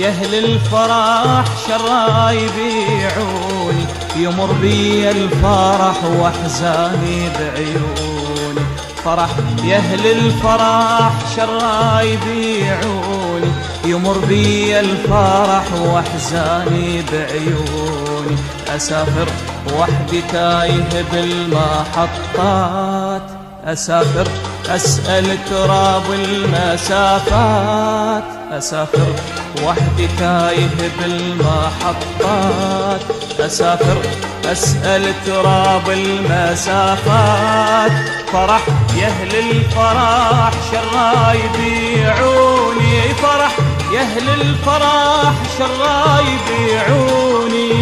يا أهل الفرح شرا يبيعوني، يمر بي الفرح واحزاني بعيوني. فرح يا أهل الفرح شرا يبيعوني، يمر بي الفرح واحزاني بعيوني. أسافر وحدي تايه بالمحطات، أسافر أسأل تراب المسافات. أسافر وحدي تايه بالمحطات، أسافر أسأل تراب المسافات. فرح يا أهل الفرح شرا يبيعوني، فرح يا أهل الفرح شرا يبيعوني.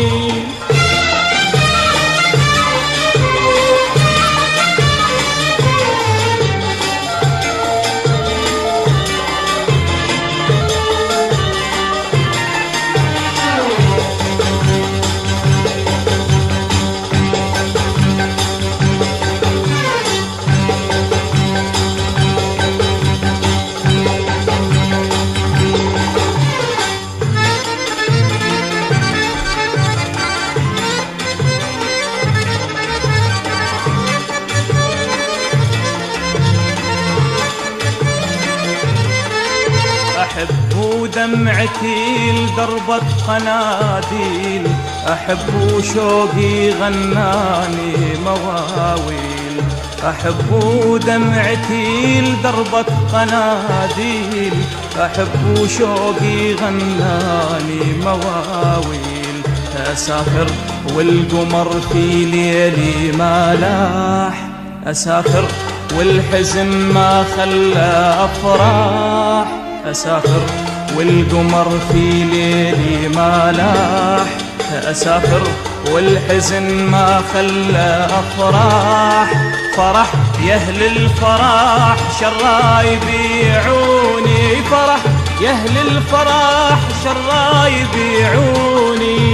أحب دمعتي لدربة قناديل، أحب شوقي غناني مواويل. أحب دمعتي لدربة قناديل، أحب شوقي غناني مواويل. أسافر والقمر في ليلي ما لاح، أسافر والحزن ما خلى أفراح. أسافر والقمر في ليلي ما لاح، أسافر والحزن ما خلى أفراح. فرح يا أهل الفرح شرا يبيعوني، فرح يا أهل الفرح شرا يبيعوني.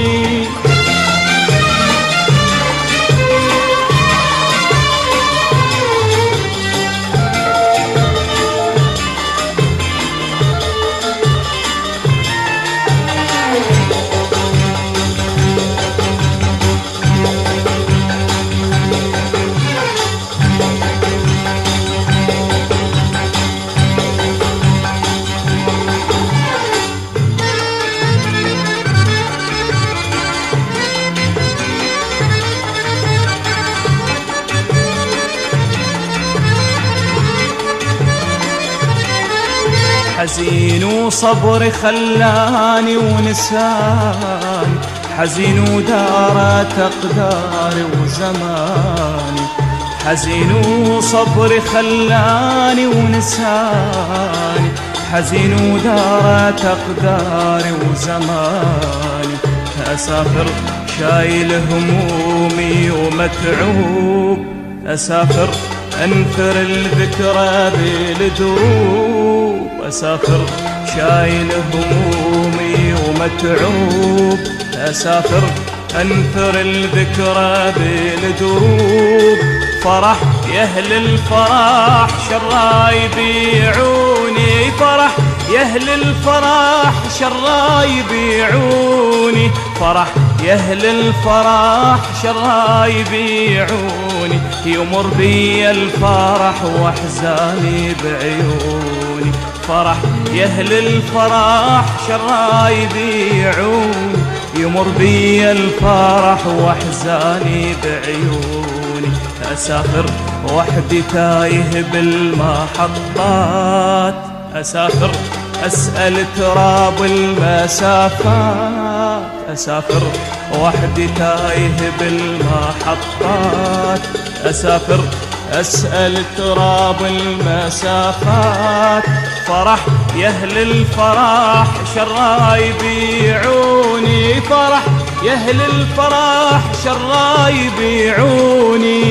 حزين وصبر خلاني ونساني، حزين ودارت أقداري وزماني. حزين وصبر خلاني ونساني، حزين ودارت أقداري وزماني. أسافر شايل همومي ومتعوب، أسافر أنثر الذكرى بالدروب. أسافر شايل همومي ومتعوب، أسافر أنثر الذكرى بالدروب. فرح يا أهل الفرح شرا يبيعوني، فرح يا أهل الفرح شرا يبيعوني. فرح يا أهل الفرح شرا يبيعوني، يمر بي الفرح واحزاني بعيوني. فرح يا أهل الفرح شرا يبيعوني، يمر بي الفرح واحزاني بعيوني. أسافر وحدي تايه بالمحطات، أسافر أسأل تراب المسافات. أسافر وحدي تايه بالمحطات، أسافر أسأل تراب المسافات. فرح يا أهل الفرح شرا يبيعوني، فرح يا أهل الفرح شرا يبيعوني.